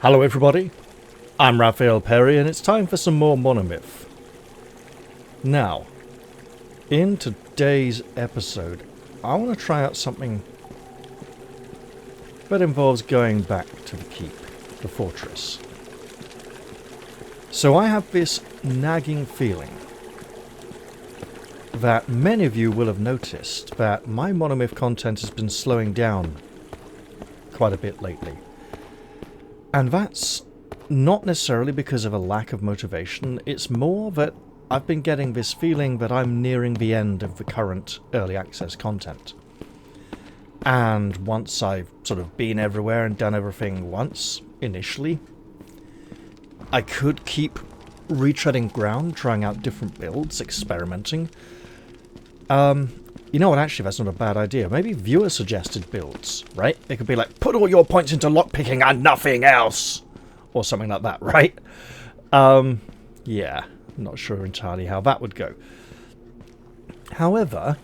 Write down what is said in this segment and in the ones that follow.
Hello everybody, I'm Raphael Perry and it's time for some more Monomyth. Now, in today's episode, I want to try out something that involves going back to the keep, the fortress. So I have this nagging feeling that many of you will have noticed that my Monomyth content has been slowing down quite a bit lately. And that's not necessarily because of a lack of motivation, it's more that I've been getting this feeling that I'm nearing the end of the current early access content. And once I've sort of been everywhere and done everything once, initially, I could keep retreading ground, trying out different builds, experimenting. You know what, actually, that's not a bad idea. Maybe viewer-suggested builds, right? It could be like, put all your points into lockpicking and nothing else! Or something like that, right? Yeah, I'm not sure entirely how that would go. However,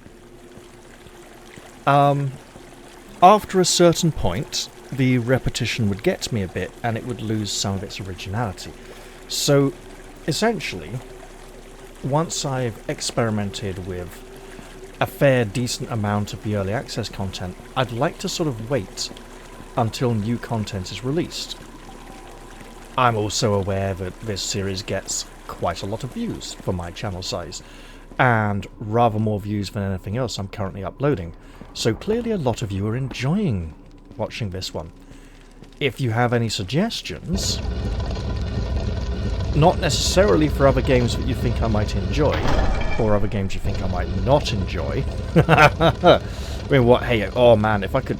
after a certain point, the repetition would get to me a bit, and it would lose some of its originality. So, essentially, once I've experimented with a fair decent amount of the early access content, I'd like to sort of wait until new content is released. I'm also aware that this series gets quite a lot of views for my channel size, and rather more views than anything else I'm currently uploading, so clearly a lot of you are enjoying watching this one. If you have any suggestions, not necessarily for other games that you think I might enjoy, or other games you think I might not enjoy. I mean, what? Hey, oh man, if I could...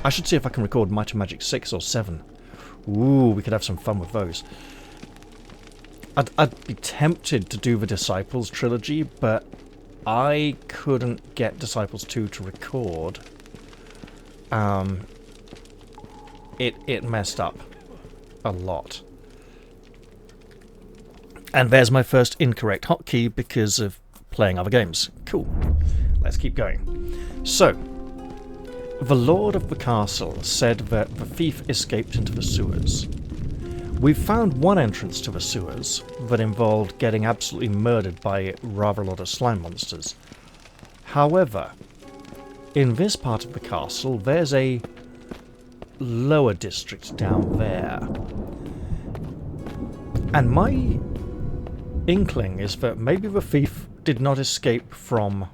I should see if I can record Might and Magic 6 or 7. Ooh, we could have some fun with those. I'd be tempted to do the Disciples trilogy, but I couldn't get Disciples 2 to record. It messed up a lot. And there's my first incorrect hotkey because of playing other games. Cool. Let's keep going. So, the Lord of the Castle said that the thief escaped into the sewers. We've found one entrance to the sewers that involved getting absolutely murdered by rather a lot of slime monsters. However, in this part of the castle, there's a lower district down there. And my inkling is that maybe the thief did not escape from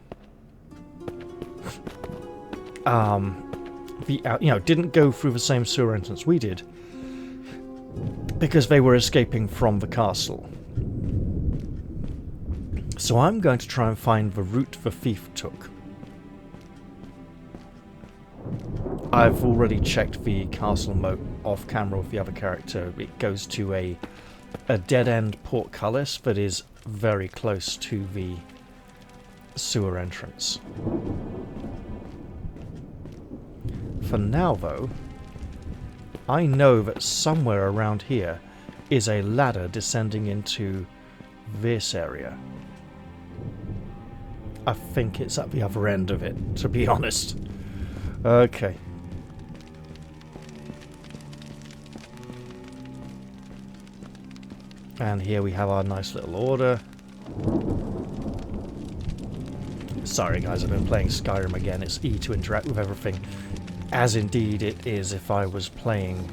didn't go through the same sewer entrance we did, because they were escaping from the castle. So I'm going to try and find the route the thief took. I've already checked the castle moat off camera with the other character. It goes to a dead-end portcullis that is very close to the sewer entrance. For now, though, I know that somewhere around here is a ladder descending into this area. I think it's at the other end of it, to be honest. Okay. And here we have our nice little order. Sorry guys, I've been playing Skyrim again. It's E to interact with everything, as indeed it is if I was playing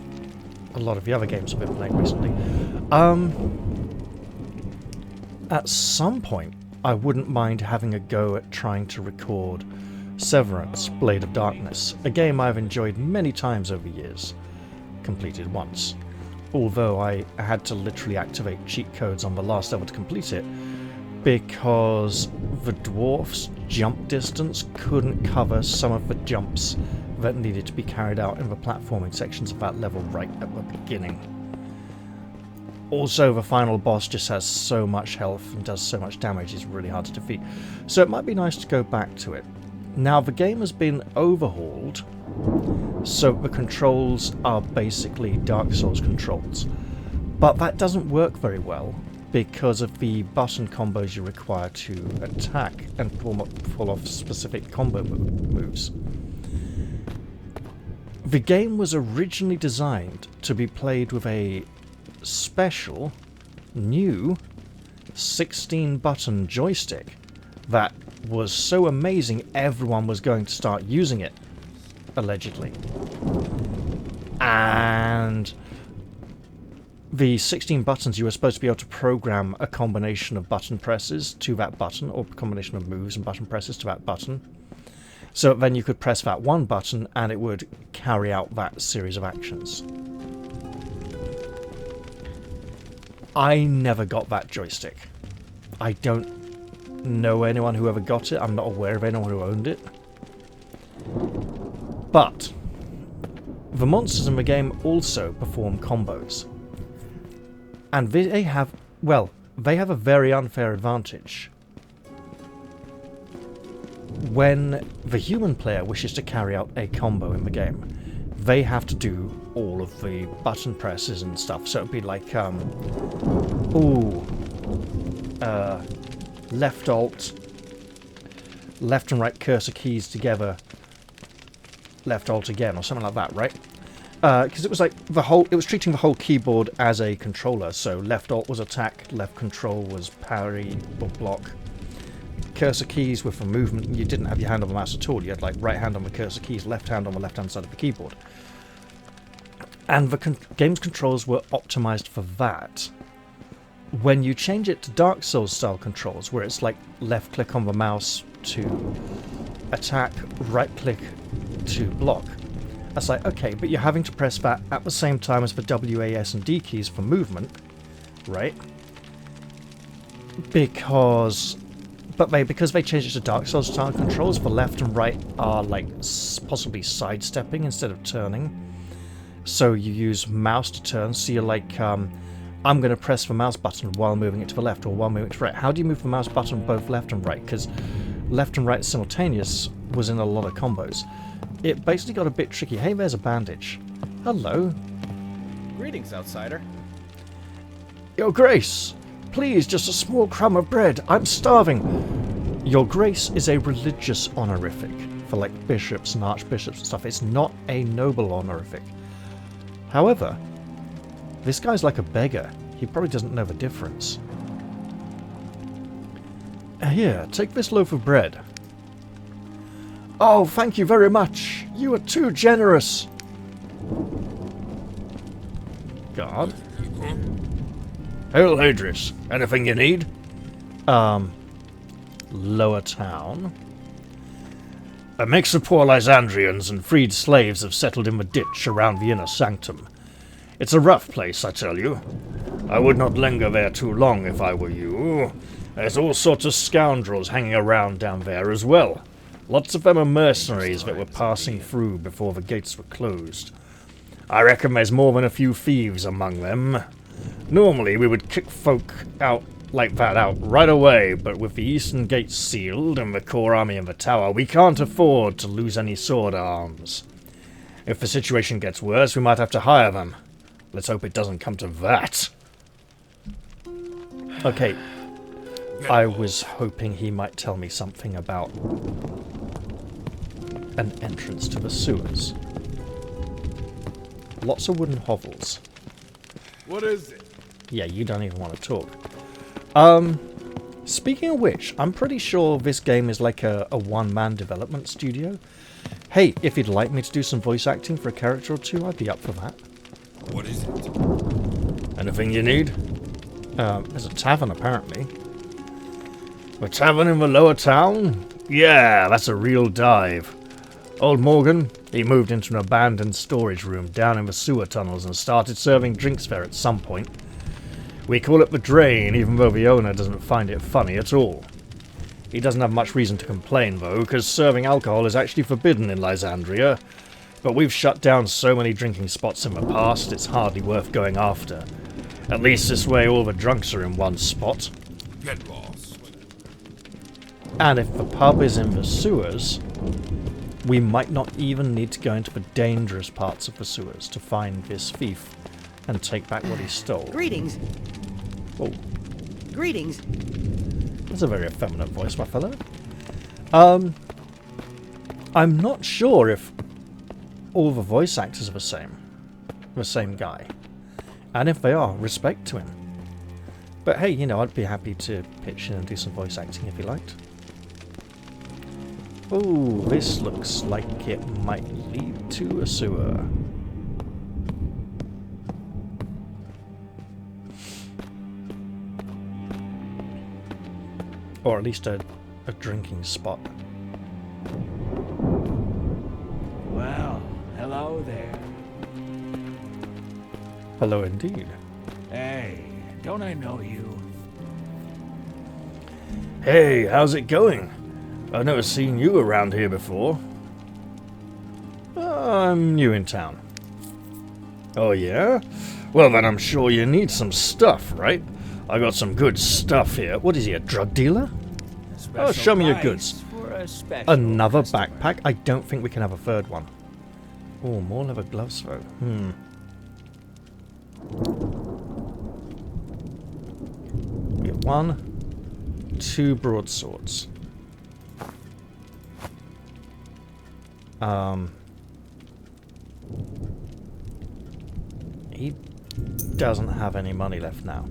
a lot of the other games I've been playing recently. At some point, I wouldn't mind having a go at trying to record Severance, Blade of Darkness, a game I've enjoyed many times over years, completed once. Although I had to literally activate cheat codes on the last level to complete it, because the dwarf's jump distance couldn't cover some of the jumps that needed to be carried out in the platforming sections of that level right at the beginning. Also, the final boss just has so much health and does so much damage, it's really hard to defeat. So it might be nice to go back to it. Now, the game has been overhauled, so the controls are basically Dark Souls controls. But that doesn't work very well because of the button combos you require to attack and pull off specific combo moves. The game was originally designed to be played with a special, new 16-button joystick that was so amazing everyone was going to start using it, allegedly. And the 16 buttons, you were supposed to be able to program a combination of button presses to that button, or a combination of moves and button presses to that button. So then you could press that one button and it would carry out that series of actions. I never got that joystick. I don't know anyone who ever got it. I'm not aware of anyone who owned it. But the monsters in the game also perform combos. And they have, well, they have a very unfair advantage. When the human player wishes to carry out a combo in the game, they have to do all of the button presses and stuff. So it'd be like, left alt, left and right cursor keys together, left alt again, or something like that, right? Because it was like it was treating the whole keyboard as a controller. So left alt was attack, left control was parry or block. Cursor keys were for movement. You didn't have your hand on the mouse at all. You had like right hand on the cursor keys, left hand on the left hand side of the keyboard. And the game's controls were optimized for that. When you change it to Dark Souls style controls, where it's like left click on the mouse to attack, right click to block, that's like, okay, but you're having to press that at the same time as the W, A, S and D keys for movement, right? Because they changed it to Dark Souls style controls, the left and right are like possibly sidestepping instead of turning. So you use mouse to turn, so you're like, I'm going to press the mouse button while moving it to the left or while moving it to the right. How do you move the mouse button both left and right? Because left and right simultaneous was in a lot of combos. It basically got a bit tricky. Hey, there's a bandage. Hello. Greetings, outsider. Your Grace! Please, just a small crumb of bread. I'm starving. Your Grace is a religious honorific for like bishops and archbishops and stuff. It's not a noble honorific. However, this guy's like a beggar. He probably doesn't know the difference. Here, take this loaf of bread. Oh, thank you very much. You are too generous. God. Hail Hadris. Anything you need? Lower town. A mix of poor Lysandrians and freed slaves have settled in the ditch around the inner sanctum. It's a rough place, I tell you. I would not linger there too long if I were you. There's all sorts of scoundrels hanging around down there as well. Lots of them are mercenaries that were passing through before the gates were closed. I reckon there's more than a few thieves among them. Normally we would kick folk out like that out right away, but with the eastern gates sealed and the core army in the tower, we can't afford to lose any sword arms. If the situation gets worse, we might have to hire them. Let's hope it doesn't come to that. Okay. I was hoping he might tell me something about an entrance to the sewers. Lots of wooden hovels. What is it? Yeah, you don't even want to talk. Speaking of which, I'm pretty sure this game is like a one-man development studio. Hey, if you'd like me to do some voice acting for a character or two, I'd be up for that. What is it? Anything you need? There's a tavern, apparently. A tavern in the lower town? Yeah, that's a real dive. Old Morgan, he moved into an abandoned storage room down in the sewer tunnels and started serving drinks there at some point. We call it the Drain, even though the owner doesn't find it funny at all. He doesn't have much reason to complain, though, because serving alcohol is actually forbidden in Lysandria. But we've shut down so many drinking spots in the past, it's hardly worth going after. At least this way all the drunks are in one spot. Get lost. And if the pub is in the sewers, we might not even need to go into the dangerous parts of the sewers to find this thief and take back what he stole. Greetings. Oh, Greetings. that's a very effeminate voice, my fellow. I'm not sure if all the voice actors are the same guy. And if they are, respect to him. But hey, you know, I'd be happy to pitch in and do some voice acting if he liked. Oh, this looks like it might lead to a sewer. Or at least a drinking spot. Well, hello there. Hello indeed. Hey, don't I know you? Hey, how's it going? I've never seen you around here before. I'm new in town. Oh yeah? Well then I'm sure you need some stuff, right? I got some good stuff here. What is he, a drug dealer? Special show me your price goods. for a special Another customer. backpack? I don't think we can have a third one. Oh, more leather gloves though. We have 1, 2 broadswords. He doesn't have any money left now.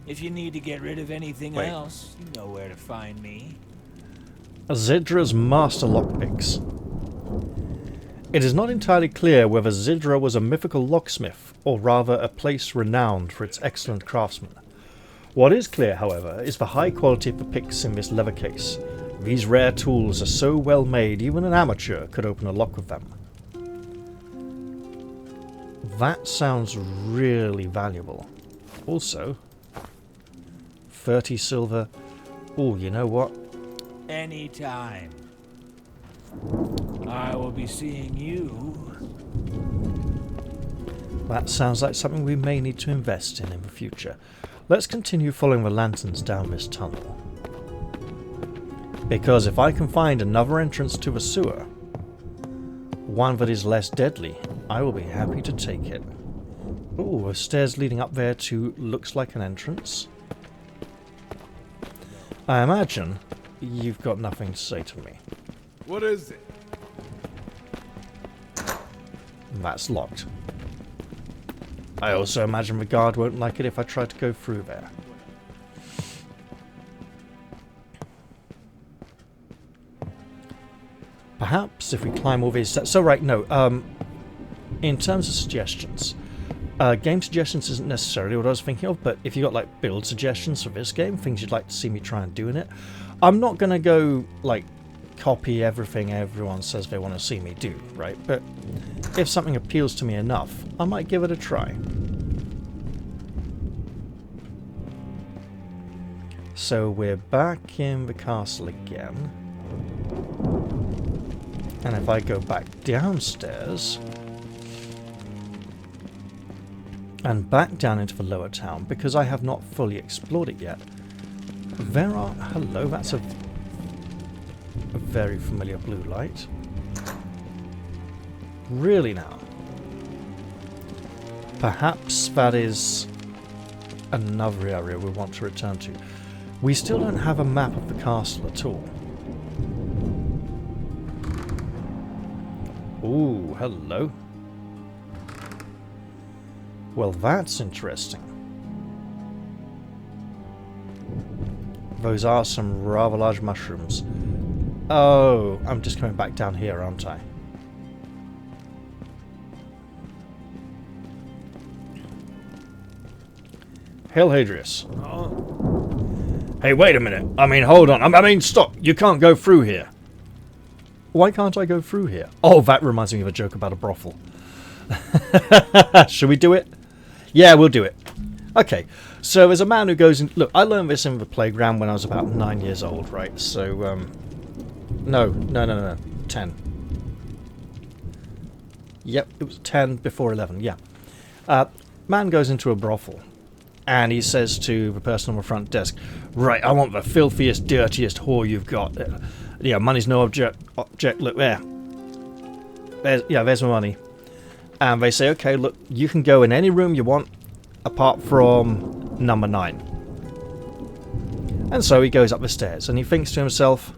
If you need to get rid of anything Wait. else, you know where to find me. Zidra's master lockpicks. It is not entirely clear whether Zidra was a mythical locksmith, or rather a place renowned for its excellent craftsmen. What is clear, however, is the high quality of the picks in this leather case. These rare tools are so well made, even an amateur could open a lock with them. That sounds really valuable. Also, 30 silver. Oh, you know what? Anytime. I will be seeing you. That sounds like something we may need to invest in the future. Let's continue following the lanterns down this tunnel. Because if I can find another entrance to the sewer, one that is less deadly, I will be happy to take it. Oh, the stairs leading up there to looks like an entrance. I imagine you've got nothing to say to me. What is it? That's locked. I also imagine the guard won't like it if I try to go through there. Perhaps if we climb all these steps... So right, no, in terms of suggestions, game suggestions isn't necessarily what I was thinking of, but if you got like build suggestions for this game, things you'd like to see me try and do in it, I'm not going to go like copy everything everyone says they want to see me do, right? But if something appeals to me enough, I might give it a try. So we're back in the castle again. And if I go back downstairs and back down into the lower town, because I have not fully explored it yet, there are... Hello, that's a very familiar blue light. Really now? Perhaps that is another area we want to return to. We still don't have a map of the castle at all. Ooh, hello. Well, that's interesting. Those are some rather large mushrooms. Oh, I'm just coming back down here, aren't I? Hail Hadrius. Hey, wait a minute. I mean, hold on. I mean, stop. You can't go through here. Why can't I go through here? Oh, that reminds me of a joke about a brothel. Should we do it? Yeah, we'll do it. Okay, so there's a man who goes in... Look, I learned this in the playground when I was about 9 years old, right? So, No. 10. Yep, it was 10 before 11, yeah. Man goes into a brothel, and he says to the person on the front desk, "Right, I want the filthiest, dirtiest whore you've got. Yeah, money's no object. Look there. There's my money." And they say, "Okay, look, you can go in any room you want, apart from number 9. And so he goes up the stairs, and he thinks to himself,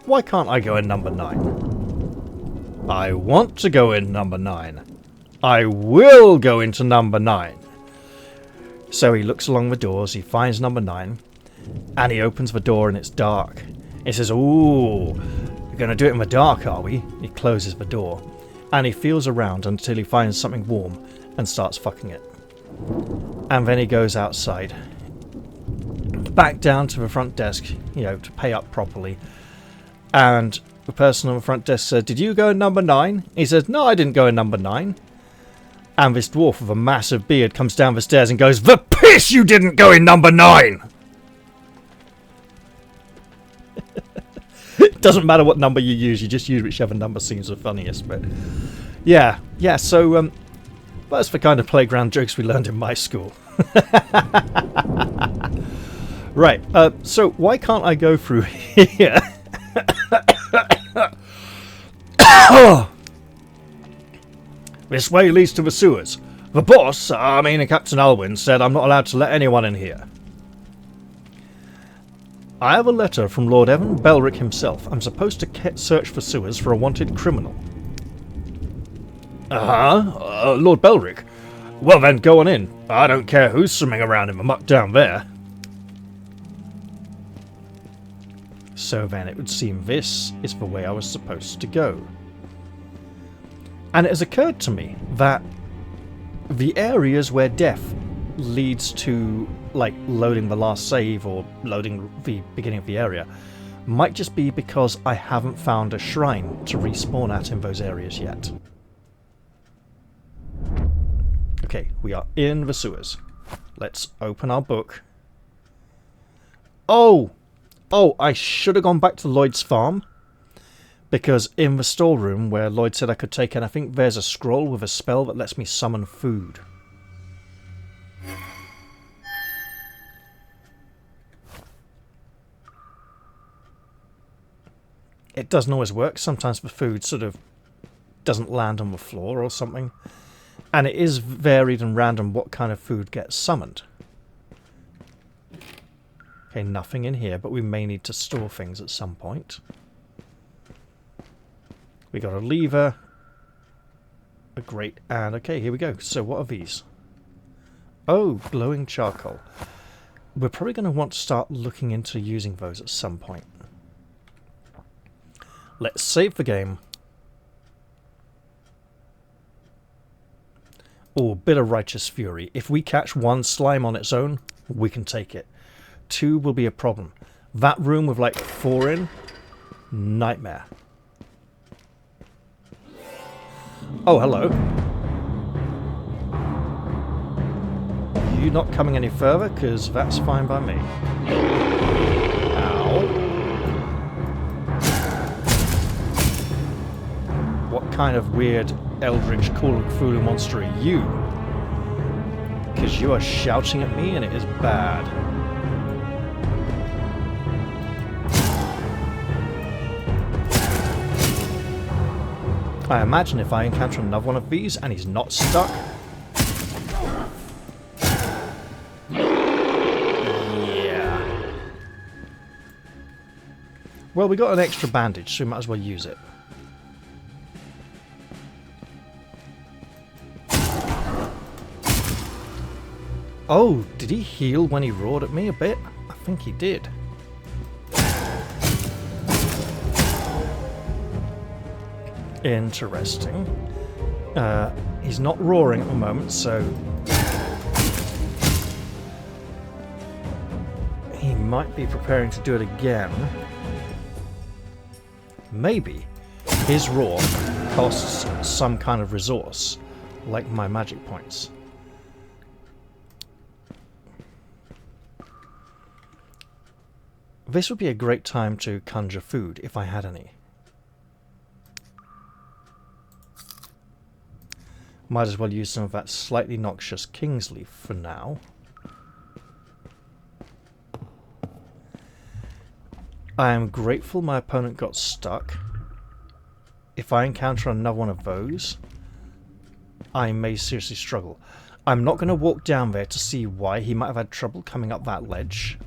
why can't I go in number 9? I want to go in number 9. I will go into number 9. So he looks along the doors, he finds number 9, and he opens the door and it's dark. He says, ooh, we're going to do it in the dark, are we? He closes the door, and he feels around until he finds something warm and starts fucking it. And then he goes outside, back down to the front desk, you know, to pay up properly. And the person on the front desk said, did you go in number 9? He says, no, I didn't go in number 9. And this dwarf with a massive beard comes down the stairs and goes, the piss you didn't go in number 9! It doesn't matter what number you just use whichever number seems the funniest. But yeah, so that's the kind of playground jokes we learned in my school. Right, so why can't I go through here? This way leads to the sewers. The boss, Captain Alwyn, said I'm not allowed to let anyone in here. I have a letter from Lord Evan Belric himself. I'm supposed to search for sewers for a wanted criminal. Lord Belric? Well then, go on in. I don't care who's swimming around in the muck down there. So then it would seem this is the way I was supposed to go. And it has occurred to me that the areas where death leads to, like, loading the last save or loading the beginning of the area might just be because I haven't found a shrine to respawn at in those areas yet. Okay, we are in the sewers. Let's open our book. Oh, I should have gone back to Lloyd's farm. Because in the storeroom where Lloyd said I could take in, I think there's a scroll with a spell that lets me summon food. It doesn't always work. Sometimes the food sort of doesn't land on the floor or something. And it is varied and random what kind of food gets summoned. Okay, nothing in here, but we may need to store things at some point. We got a lever, a grate, and okay, here we go. So what are these? Oh, glowing charcoal. We're probably going to want to start looking into using those at some point. Let's save the game. Oh, bit of righteous fury. If we catch one slime on its own, we can take it. 2 will be a problem. That room with like 4 in, nightmare. Oh, hello. You not coming any further? Because that's fine by me. Ow. What kind of weird eldritch Cthulhu monster are you? Because you are shouting at me and it is bad. I imagine if I encounter another one of these and he's not stuck... Yeah. Well, we got an extra bandage, so we might as well use it. Oh, did he heal when he roared at me a bit? I think he did. Interesting. He's not roaring at the moment, so he might be preparing to do it again. Maybe his roar costs some kind of resource, like my magic points. This would be a great time to conjure food, if I had any. Might as well use some of that slightly noxious King's Leaf for now. I am grateful my opponent got stuck. If I encounter another one of those, I may seriously struggle. I'm not going to walk down there to see why he might have had trouble coming up that ledge,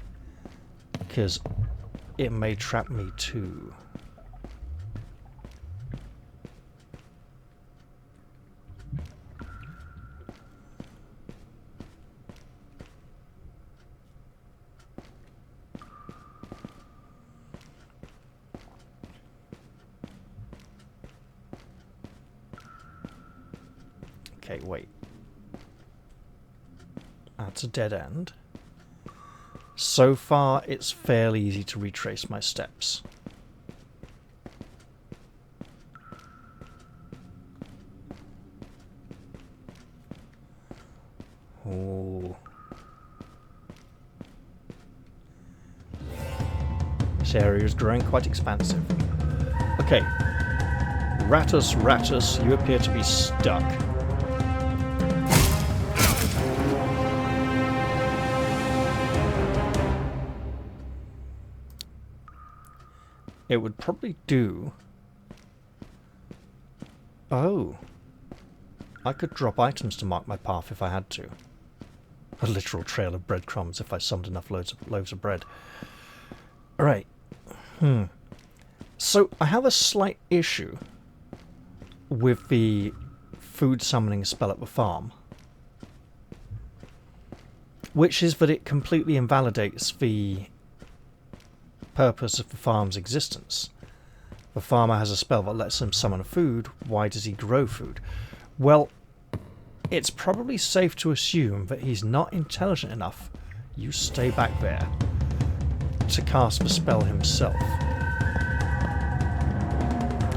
because it may trap me too. Okay, wait. That's a dead end. So far, it's fairly easy to retrace my steps. Oh. This area is growing quite expansive. Okay. Ratus, Ratus, you appear to be stuck. It would probably do... Oh. I could drop items to mark my path if I had to. A literal trail of breadcrumbs if I summoned enough loaves of bread. Alright. So, I have a slight issue with the food summoning spell at the farm. Which is that it completely invalidates the purpose of the farm's existence. The farmer has a spell that lets him summon food. Why does he grow food? Well, it's probably safe to assume that he's not intelligent enough, you stay back there, to cast the spell himself.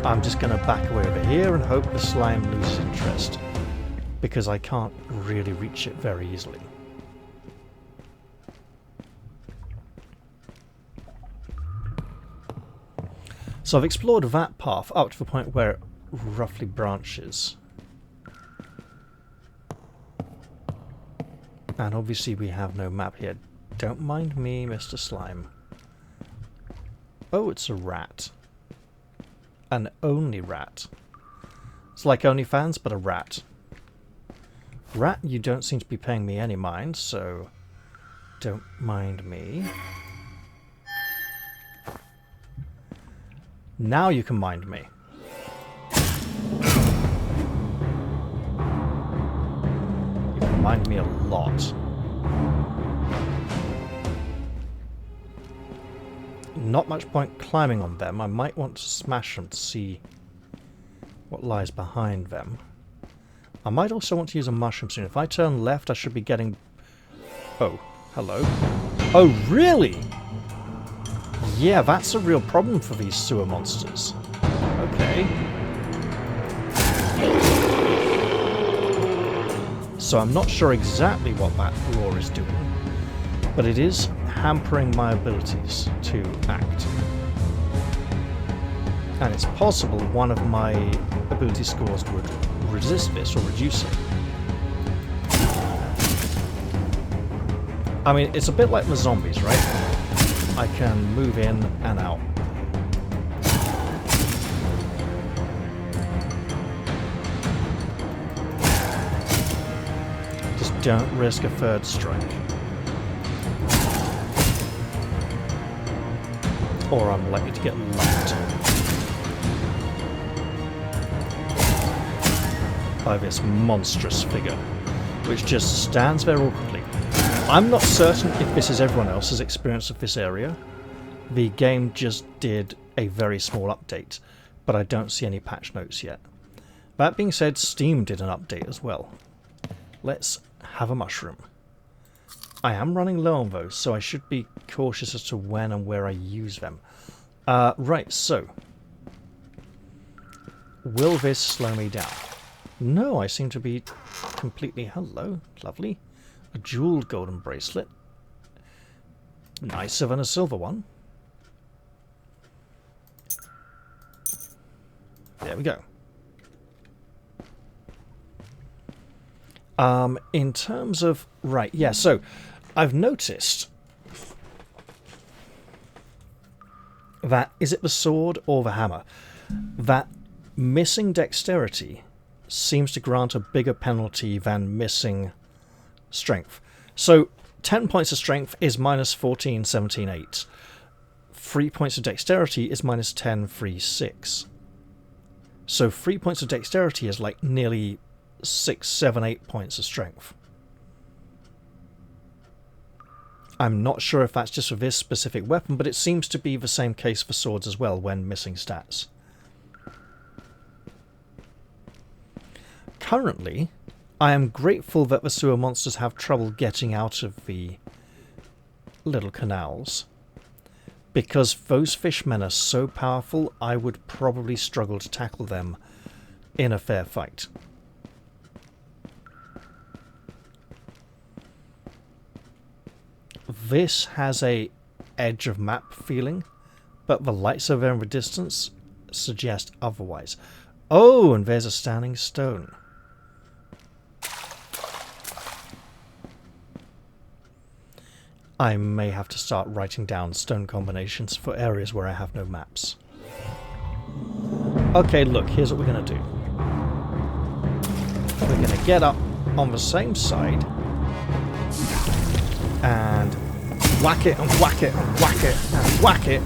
I'm just going to back away over here and hope the slime loses interest, because I can't really reach it very easily. So I've explored that path up to the point where it roughly branches. And obviously we have no map here. Don't mind me, Mr. Slime. Oh, it's a rat. An only rat. It's like OnlyFans, but a rat. Rat, you don't seem to be paying me any mind, so don't mind me. Now you can mind me. You can mind me a lot. Not much point climbing on them. I might want to smash them to see what lies behind them. I might also want to use a mushroom soon. If I turn left, I should be getting... Oh, hello. Oh, really? Yeah, that's a real problem for these sewer monsters. Okay. So I'm not sure exactly what that roar is doing, but it is hampering my abilities to act. And it's possible one of my ability scores would resist this or reduce it. I mean, it's a bit like the zombies, right? I can move in and out. Just don't risk a third strike. Or I'm likely to get lapped by this monstrous figure, which just stands there awkwardly. I'm not certain if this is everyone else's experience of this area. The game just did a very small update, but I don't see any patch notes yet. That being said, Steam did an update as well. Let's have a mushroom. I am running low on those, so I should be cautious as to when and where I use them. Right, so... will this slow me down? No, I seem to be completely... Hello, lovely. A jeweled golden bracelet. Nicer than a silver one. There we go. In terms of... Right, yeah, so I've noticed that, is it the sword or the hammer, that missing dexterity seems to grant a bigger penalty than missing strength. So 10 points of strength is minus 14, 17, 8. 3 points of dexterity is minus 10, 3, 6. So 3 points of dexterity is like nearly 6, 7, 8 points of strength. I'm not sure if that's just for this specific weapon, but it seems to be the same case for swords as well when missing stats. Currently, I am grateful that the sewer monsters have trouble getting out of the little canals, because those fishmen are so powerful, I would probably struggle to tackle them in a fair fight. This has a edge of map feeling, but the lights over in the distance suggest otherwise. Oh, and there's a standing stone. I may have to start writing down stone combinations for areas where I have no maps. Okay, look, here's what we're going to do. We're going to get up on the same side and whack it and whack it and whack it and whack it.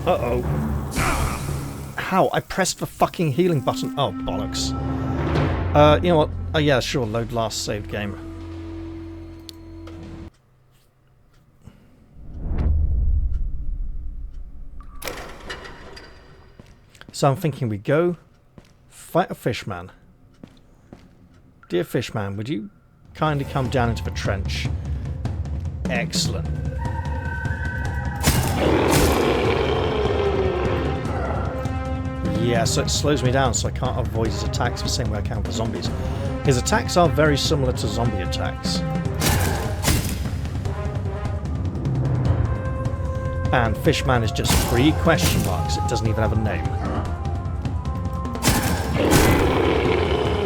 Uh-oh. How? I pressed the fucking healing button. Oh, bollocks. You know what? Oh, yeah, sure, load last saved game. So I'm thinking we go fight a fishman. Dear fishman, would you kindly come down into the trench? Excellent. Yeah, so it slows me down, so I can't avoid his attacks the same way I can for zombies. His attacks are very similar to zombie attacks. And Fishman is just 3 question marks. It doesn't even have a name.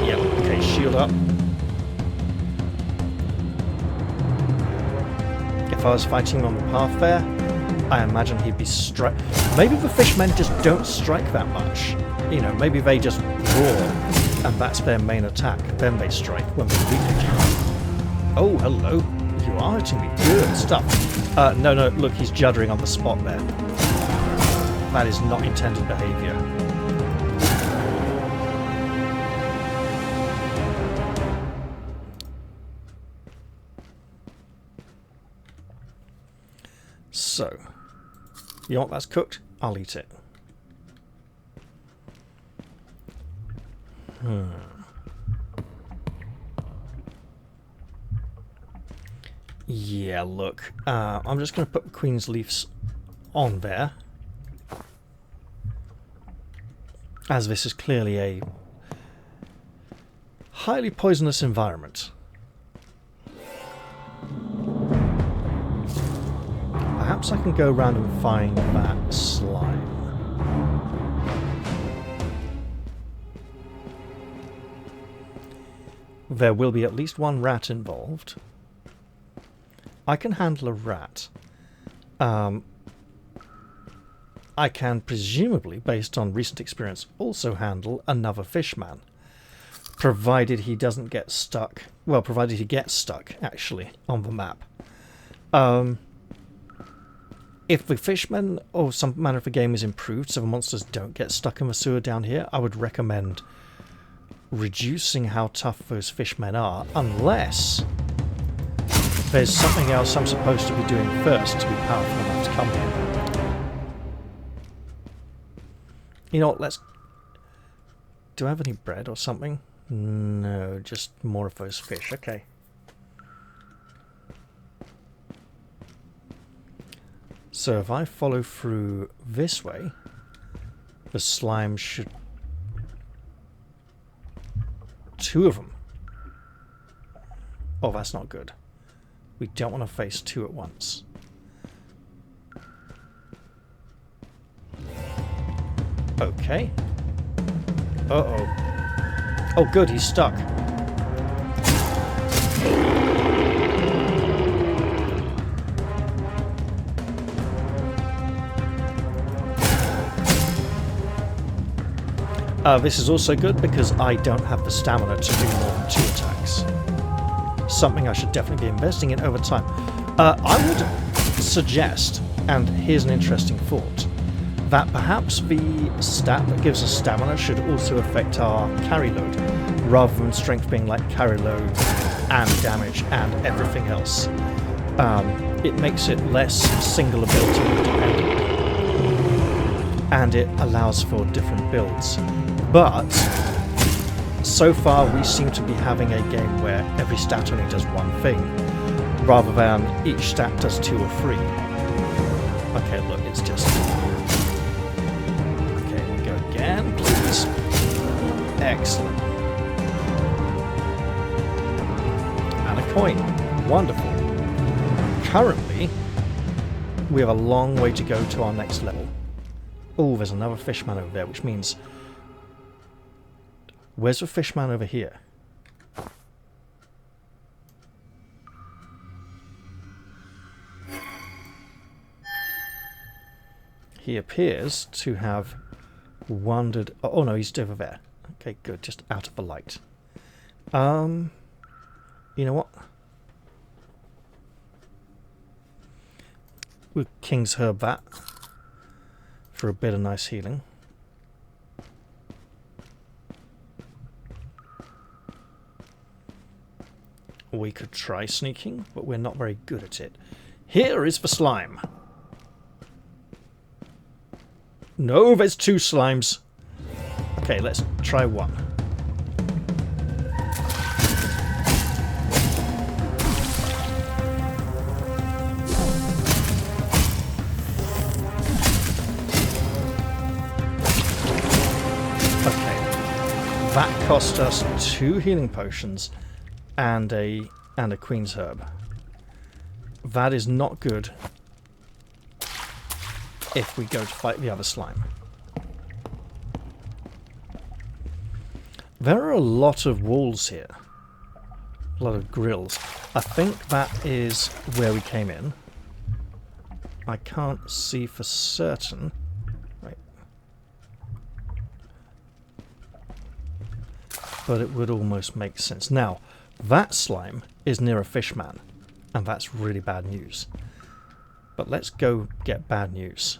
Yep, okay, shield up. If I was fighting on the path there, I imagine he'd be maybe the fishmen just don't strike that much. You know, maybe they just roar, and that's their main attack. Then they strike when they weaken. Oh, hello. You are hitting me. Good stuff. No, look, he's juddering on the spot there. That is not intended behaviour. So, you want that's cooked? I'll eat it. Yeah, look. I'm just going to put the Queen's Leafs on there, as this is clearly a highly poisonous environment. Perhaps I can go around and find that slime. There will be at least one rat involved. I can handle a rat. I can presumably, based on recent experience, also handle another fishman. Provided he doesn't get stuck. Well, provided he gets stuck, actually, on the map. If the fishmen or some manner of the game is improved so the monsters don't get stuck in the sewer down here, I would recommend reducing how tough those fishmen are, unless there's something else I'm supposed to be doing first to be powerful enough to come here. You know what, let's... Do I have any bread or something? No, just more of those fish, okay. So if I follow through this way, the slime should... 2 of them. Oh, that's not good. We don't want to face 2 at once. Okay. Uh-oh. Oh, good, he's stuck. This is also good because I don't have the stamina to do more than 2 attacks. Something I should definitely be investing in over time. I would suggest, and here's an interesting thought, that perhaps the stat that gives us stamina should also affect our carry load, rather than strength being like carry load and damage and everything else. It makes it less single ability dependent, and it allows for different builds. But so far we seem to be having a game where every stat only does one thing, rather than each stat does 2 or 3. Okay, look, it's just... Okay, go again, please. Excellent. And a coin. Wonderful. Currently, we have a long way to go to our next level. Oh, there's another fishman over there, which means... Where's the fishman over here? He appears to have wandered... Oh no, he's over there. Okay, good, just out of the light. You know what? We'll King's Herb that for a bit of nice healing. We could try sneaking, but we're not very good at it. Here is the slime. No, there's 2 slimes. Okay, let's try 1. Okay. That cost us 2 healing potions and a Queen's Herb. That is not good if we go to fight the other slime. There are a lot of walls here. A lot of grills. I think that is where we came in. I can't see for certain. Right. But it would almost make sense. Now, that slime is near a fishman, and that's really bad news. But let's go get bad news.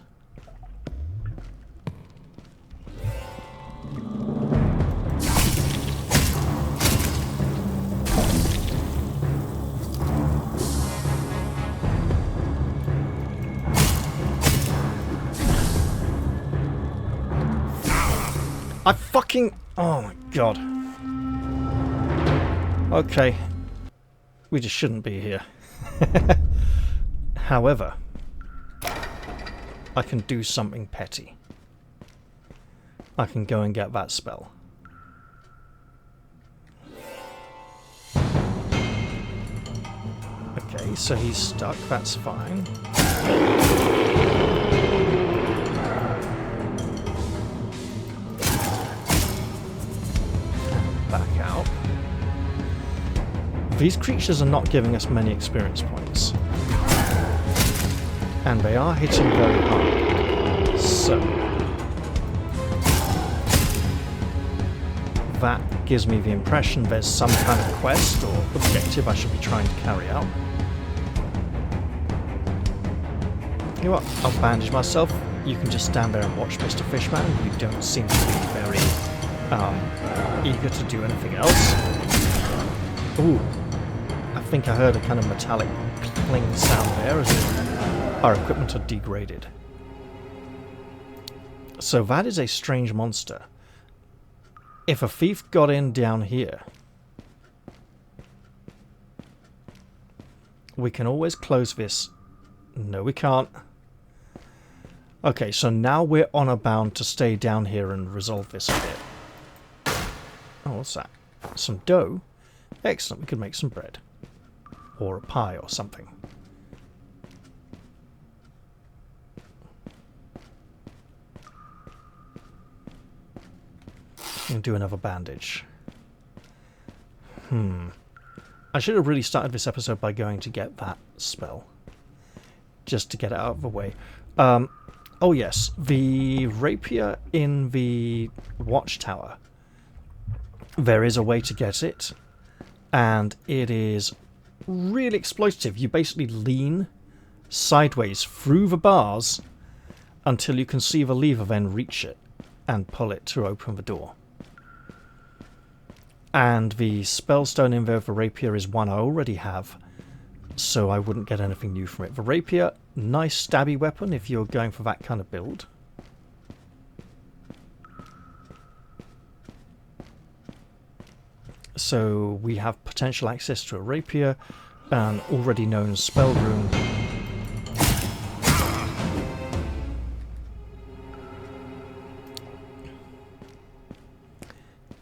I fucking... Oh my god. Okay. We just shouldn't be here. However, I can do something petty. I can go and get that spell. Okay, so he's stuck, that's fine. Back out. These creatures are not giving us many experience points. And they are hitting very hard. So that gives me the impression there's some kind of quest or objective I should be trying to carry out. You know what? I'll bandage myself. You can just stand there and watch Mr. Fishman. You don't seem to be very eager to do anything else. Ooh. I think I heard a kind of metallic cling sound there as if our equipment had degraded. So that is a strange monster. If a thief got in down here, we can always close this. No, we can't. Okay, so now we're honor bound to stay down here and resolve this a bit. Oh, what's that? Some dough? Excellent, we could make some bread. Or a pie or something. And do another bandage. I should have really started this episode by going to get that spell. Just to get it out of the way. Oh yes, the rapier in the watchtower. There is a way to get it. And it is really exploitative. You basically lean sideways through the bars until you can see the lever, then reach it and pull it to open the door. And the spellstone in there of the rapier is one I already have, so I wouldn't get anything new from it. The rapier, nice stabby weapon if you're going for that kind of build. So we have potential access to a rapier, an already known spell room.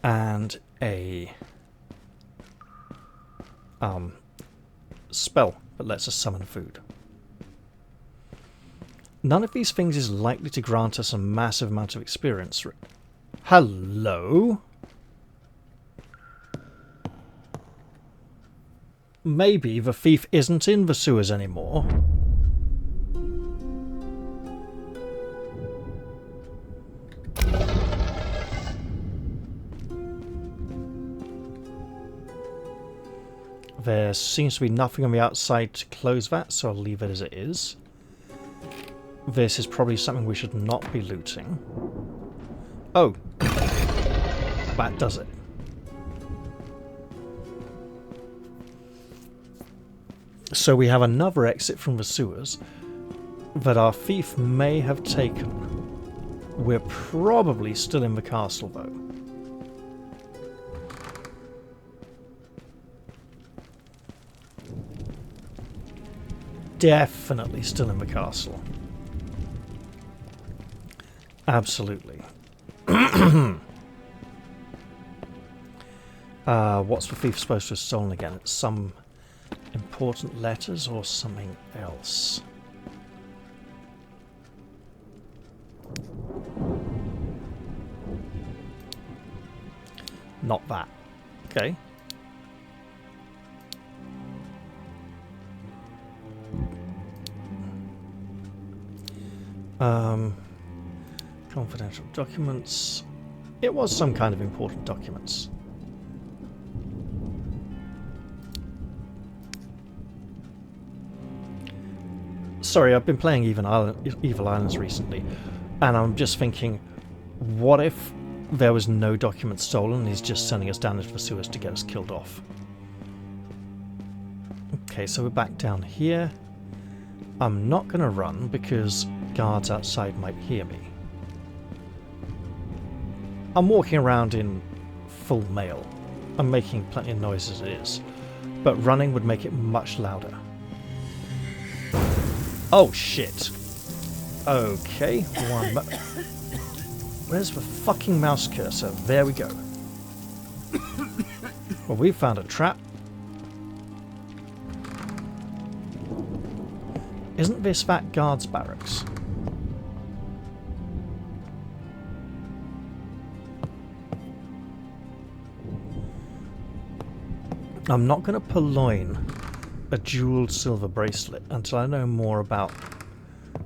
And a spell that lets us summon food. None of these things is likely to grant us a massive amount of experience. Hello? Maybe the thief isn't in the sewers anymore. There seems to be nothing on the outside to close that, so I'll leave it as it is. This is probably something we should not be looting. Oh. That does it. So we have another exit from the sewers that our thief may have taken. We're probably still in the castle, though. Definitely still in the castle. Absolutely. What's the thief supposed to have stolen again? It's some important letters or something else? Not that. Okay. Confidential documents. It was some kind of important documents. Sorry, I've been playing Evil Islands recently, and I'm just thinking, what if there was no document stolen and he's just sending us down into the sewers to get us killed off? Okay, so we're back down here. I'm not going to run because guards outside might hear me. I'm walking around in full mail. I'm making plenty of noise as it is, but running would make it much louder. Oh shit. Okay, where's the fucking mouse cursor? There we go. Well, we found a trap. Isn't this that guard's barracks? I'm not going to purloin a jeweled silver bracelet until I know more about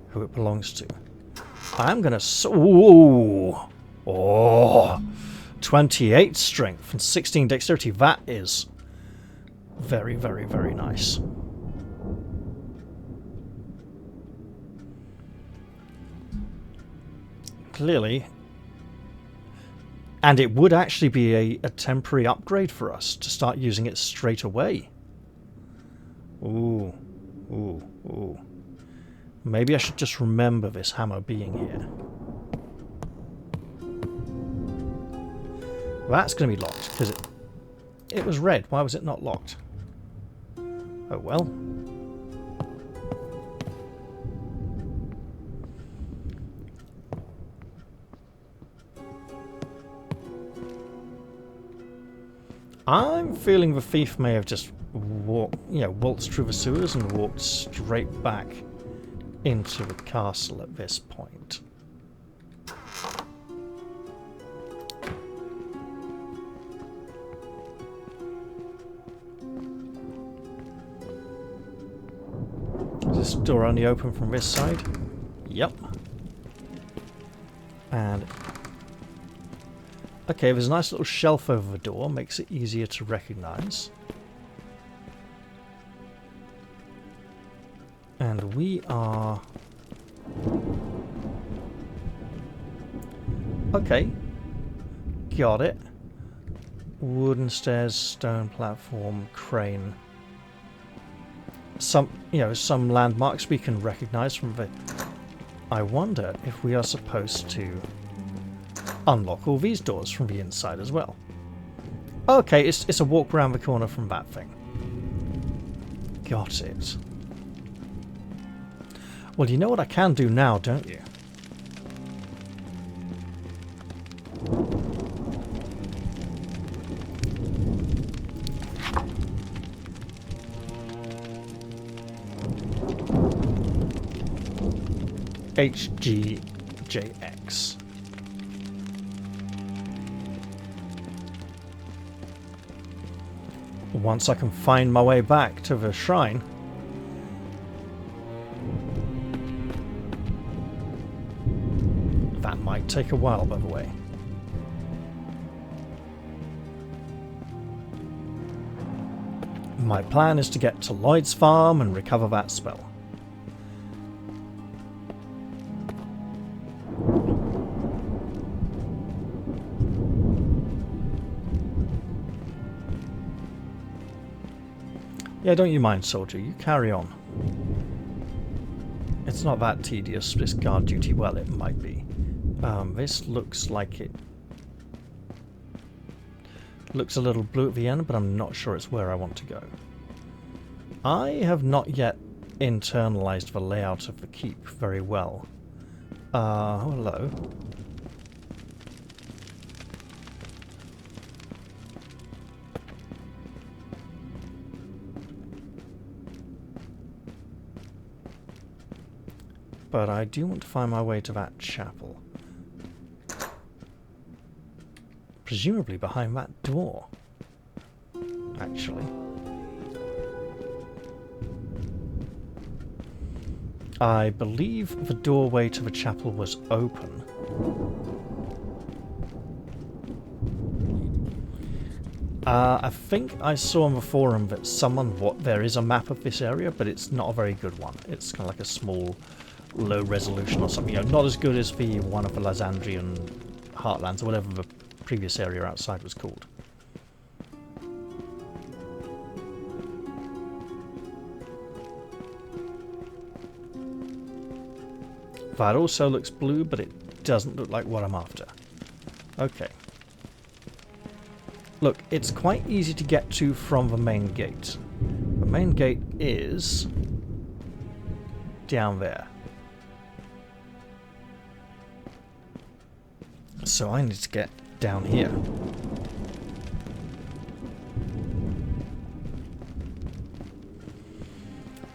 who it belongs to. I'm going to... Ooh! Oh! 28 strength and 16 dexterity. That is very, very, very nice. Clearly. And it would actually be a temporary upgrade for us to start using it straight away. Ooh. Ooh. Ooh. Maybe I should just remember this hammer being here. That's going to be locked, because it was red. Why was it not locked? Oh well. I'm feeling the thief may have just waltzed through the sewers and walked straight back into the castle at this point. Is this door only open from this side? Yep. And okay, there's a nice little shelf over the door, makes it easier to recognize. And we are... Okay. Got it. Wooden stairs, stone platform, crane. Some landmarks we can recognize from the... I wonder if we are supposed to unlock all these doors from the inside as well. Okay, it's a walk around the corner from that thing. Got it. Well, you know what I can do now, don't you? HGJX. Once I can find my way back to the shrine. That might take a while, by the way. My plan is to get to Lloyd's farm and recover that spell. Yeah, don't you mind, soldier. You carry on. It's not that tedious, this guard duty. Well, it might be. This looks like it... looks a little blue at the end, but I'm not sure it's where I want to go. I have not yet internalized the layout of the keep very well. Hello. But I do want to find my way to that chapel. Presumably behind that door. Actually. I believe the doorway to the chapel was open. I think I saw on the forum that there is a map of this area, but it's not a very good one. It's kind of like a small, low resolution or something. You know, not as good as the one of the Lysandrian Heartlands or whatever the previous area outside was called. That also looks blue, but it doesn't look like what I'm after. Okay. Look, it's quite easy to get to from the main gate. The main gate is down there. So I need to get down here.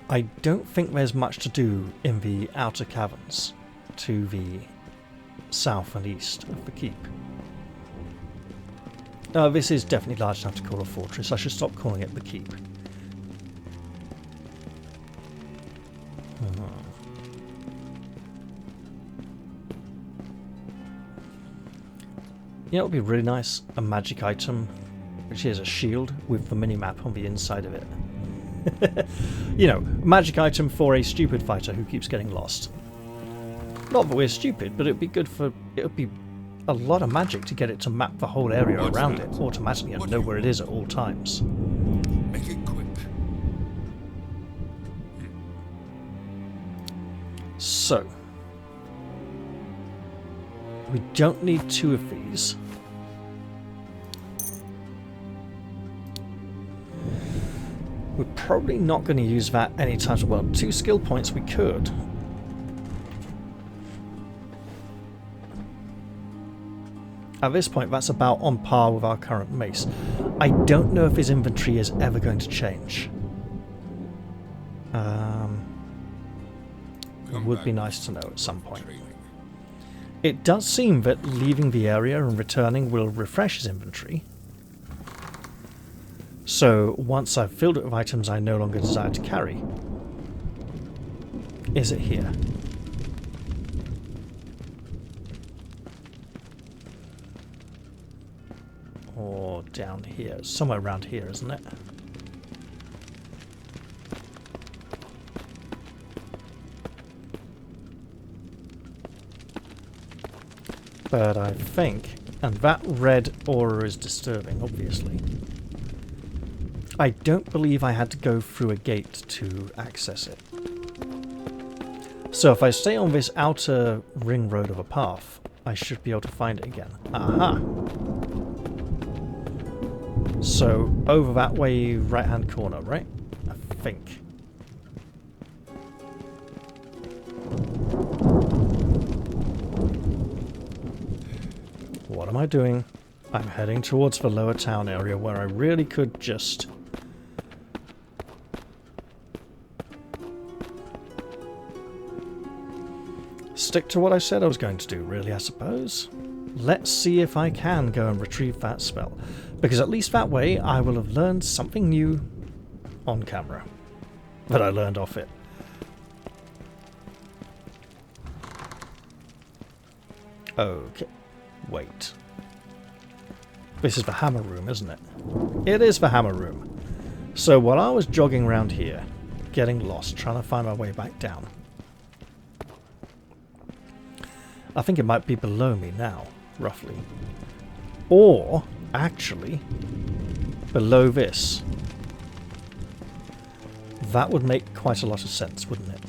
I don't think there's much to do in the outer caverns to the south and east of the keep. This is definitely large enough to call a fortress. I should stop calling it the keep. You know, it would be really nice, a magic item, which is a shield with the mini-map on the inside of it. You know, a magic item for a stupid fighter who keeps getting lost. Not that we're stupid, but it'd be good for... it would be a lot of magic to get it to map the whole area around it automatically and know where it is at all times. Make it quick. So... we don't need two of these. We're probably not going to use that anytime soon. Well, 2 skill points we could. At this point, that's about on par with our current mace. I don't know if his inventory is ever going to change. It would be nice to know at some point. It does seem that leaving the area and returning will refresh his inventory. So, once I've filled it with items I no longer desire to carry... is it here? Or down here? Somewhere around here, isn't it? But I think... and that red aura is disturbing, obviously. I don't believe I had to go through a gate to access it. So if I stay on this outer ring road of a path, I should be able to find it again. Aha! So, over that way, right-hand corner, right? I think. What am I doing? I'm heading towards the lower town area where I really could just... stick to what I said I was going to do, really, I suppose. Let's see if I can go and retrieve that spell. Because at least that way, I will have learned something new on camera that I learned off it. Okay. Wait. This is the hammer room, isn't it? It is the hammer room. So while I was jogging around here, getting lost, trying to find my way back down, I think it might be below me now, roughly. Or, actually, below this. That would make quite a lot of sense, wouldn't it?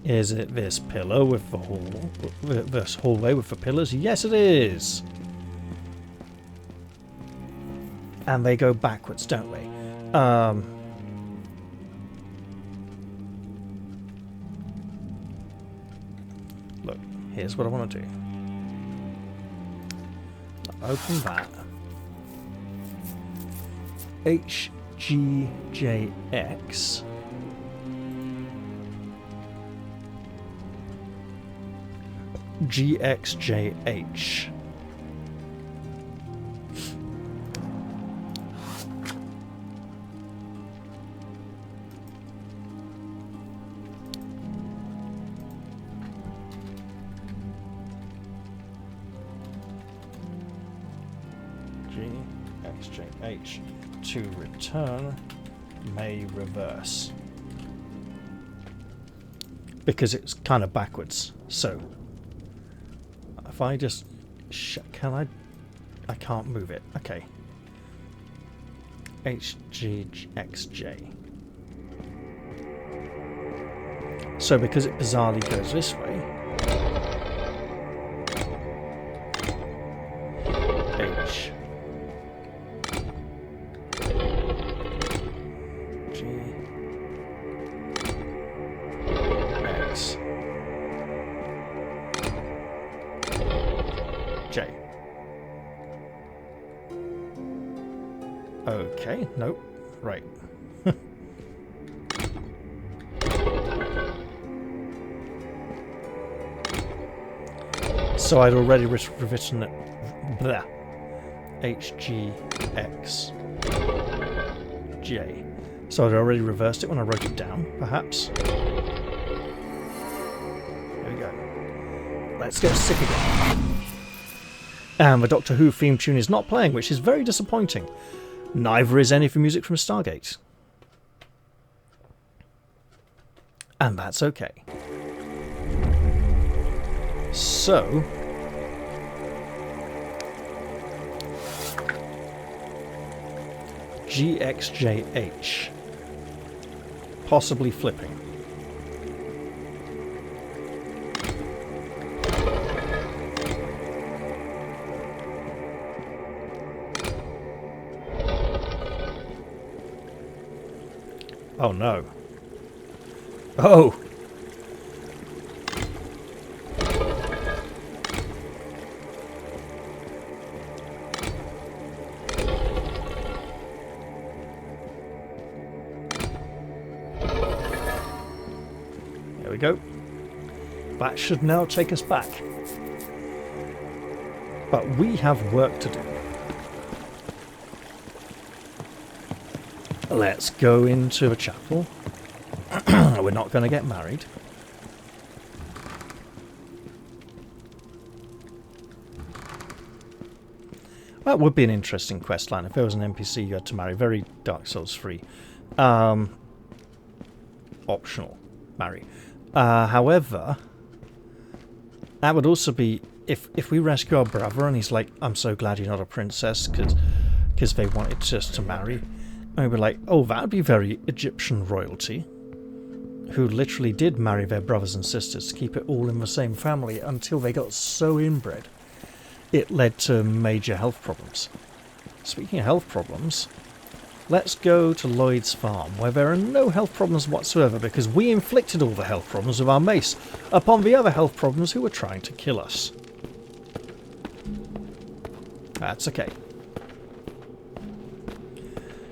Is it this pillar with the hall? This hallway with the pillars? Yes, it is! And they go backwards, don't they? Look, here's what I want to do. Open that. HGJX. GXJH. GXJH. To return may reverse. Because it's kind of backwards. So if I just... can I... I can't move it. Okay. HGXJ. So because it bizarrely goes this way... H... G... X... J. Okay, nope. Right. So I'd already written it. Blah. HGX J. So I'd already reversed it when I wrote it down, perhaps. There we go. Let's get sick again. And the Doctor Who theme tune is not playing, which is very disappointing. Neither is any of the music from Stargate. And that's okay. So... GXJH. Possibly flipping. Oh no. Oh! There we go. That should now take us back. But we have work to do. Let's go into the chapel. We're not going to get married. That would be an interesting quest line if there was an NPC you had to marry. Very Dark Souls 3. Optional. Marry. However, that would also be if we rescue our brother and he's like, I'm so glad you're not a princess because they wanted us to marry. And we're like, oh, that would be very Egyptian royalty. who literally did marry their brothers and sisters to keep it all in the same family until they got so inbred it led to major health problems. Speaking of health problems, let's go to Lloyd's farm, where there are no health problems whatsoever because we inflicted all the health problems with our mace upon the other health problems who were trying to kill us. That's okay.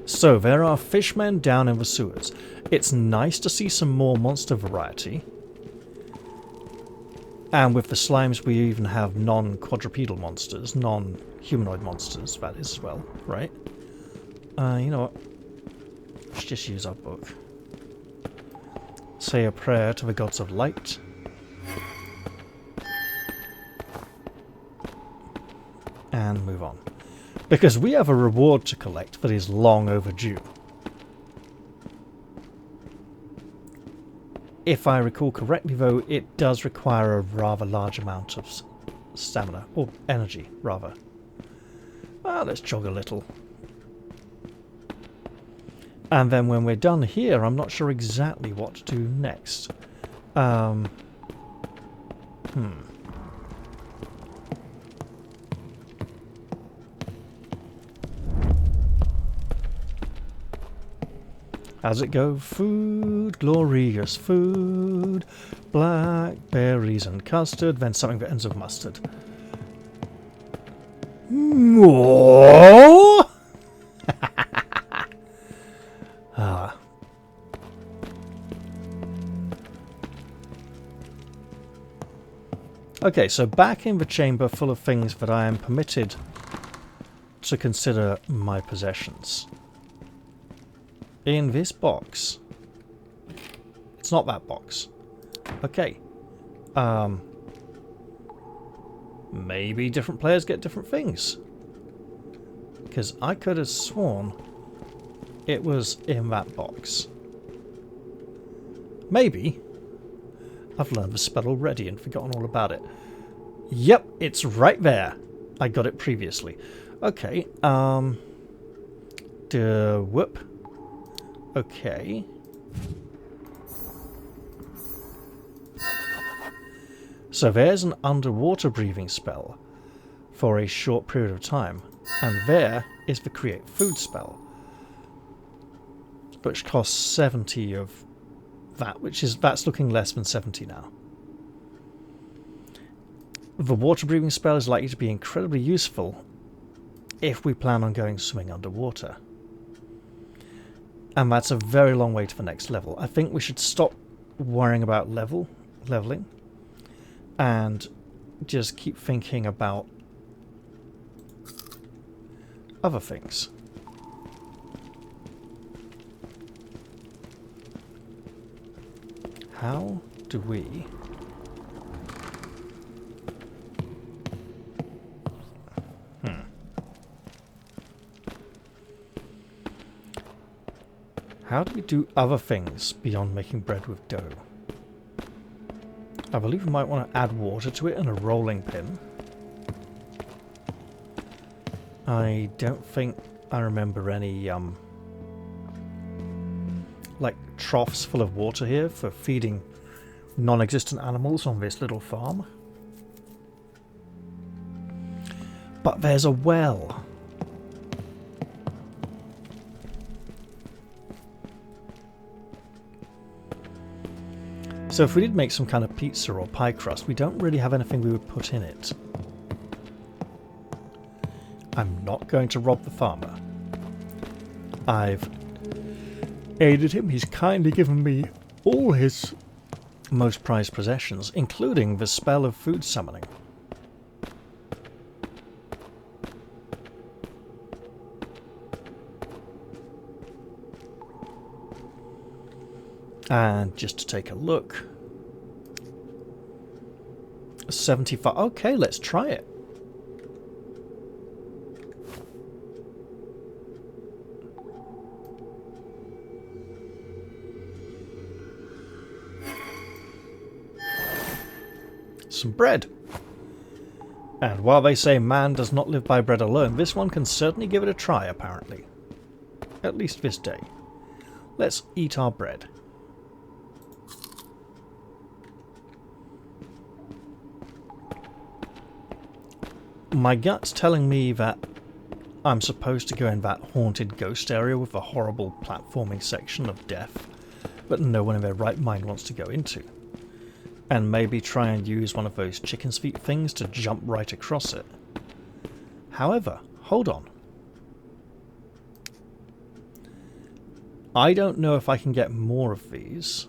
So, there are fishmen down in the sewers. It's nice to see some more monster variety. And with the slimes we even have non-quadrupedal monsters, non-humanoid monsters, that is as well, right? You know what? Let's just use our book. Say a prayer to the gods of light. And move on. Because we have a reward to collect that is long overdue. If I recall correctly though, it does require a rather large amount of stamina, or energy rather. Well, let's jog a little. And then when we're done here, I'm not sure exactly what to do next. How's it go? Food, glorious food, blackberries and custard, then something that ends with mustard. More? Ah. Okay, so back in the chamber full of things that I am permitted to consider my possessions. In this box. It's not that box. Okay. Maybe different players get different things. Because I could have sworn it was in that box. Maybe. I've learned the spell already and forgotten all about it. Yep, it's right there. I got it previously. Okay, whoop. Okay. So there's an underwater breathing spell for a short period of time. And there is the create food spell, which costs 70 of that, that's looking less than 70 now. The water breathing spell is likely to be incredibly useful if we plan on going swimming underwater. And that's a very long way to the next level. I think we should stop worrying about leveling and just keep thinking about other things. How do we... How do we do other things beyond making bread with dough? I believe we might want to add water to it and a rolling pin. I don't think I remember any, like, troughs full of water here for feeding non-existent animals on this little farm. But there's a well. So if we did make some kind of pizza or pie crust, we don't really have anything we would put in it. I'm not going to rob the farmer. I've aided him. He's kindly given me all his most prized possessions, including the spell of food summoning. And just to take a look. 75. Okay, let's try it. Some bread. And while they say man does not live by bread alone, this one can certainly give it a try, apparently. At least this day. Let's eat our bread. My gut's telling me that I'm supposed to go in that haunted ghost area with a horrible platforming section of death that no one in their right mind wants to go into. And maybe try and use one of those chicken's feet things to jump right across it. However, hold on. I don't know if I can get more of these.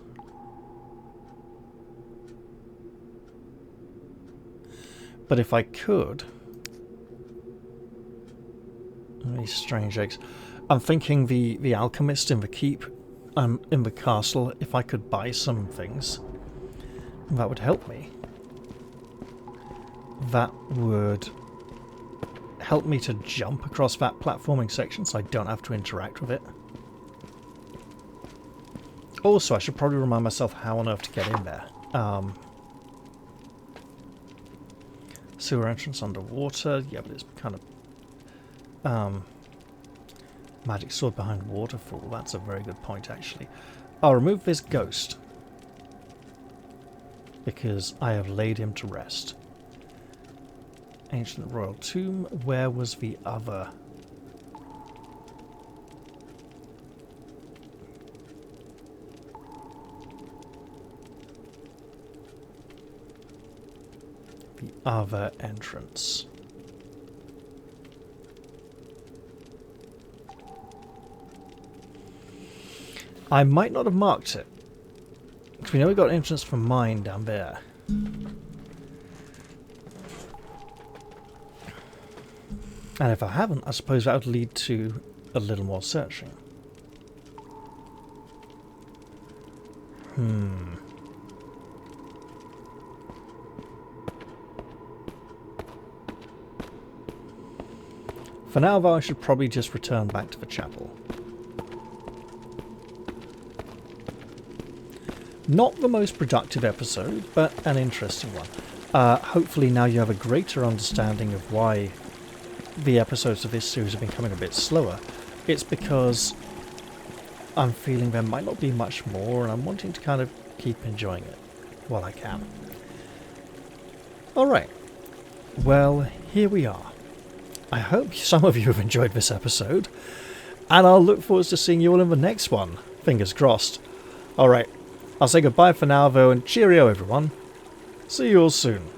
But if I could... These strange eggs. I'm thinking the alchemist in the keep, in the castle, if I could buy some things, that would help me. That would help me to jump across that platforming section so I don't have to interact with it. Also, I should probably remind myself how on earth to get in there. Sewer entrance underwater. Yeah, but it's kind of... magic sword behind waterfall. That's a very good point, actually. I'll remove this ghost, because I have laid him to rest. Ancient royal tomb. Where was the other? The other entrance. I might not have marked it, because we know we got an entrance from mine down there. And if I haven't, I suppose that would lead to a little more searching. For now, though, I should probably just return back to the chapel. Not the most productive episode, but an interesting one. Hopefully now you have a greater understanding of why the episodes of this series have been coming a bit slower. It's because I'm feeling there might not be much more, and I'm wanting to kind of keep enjoying it while I can. Alright, well, here we are. I hope some of you have enjoyed this episode, and I'll look forward to seeing you all in the next one. Fingers crossed. Alright, I'll say goodbye for now though, and cheerio everyone. See you all soon.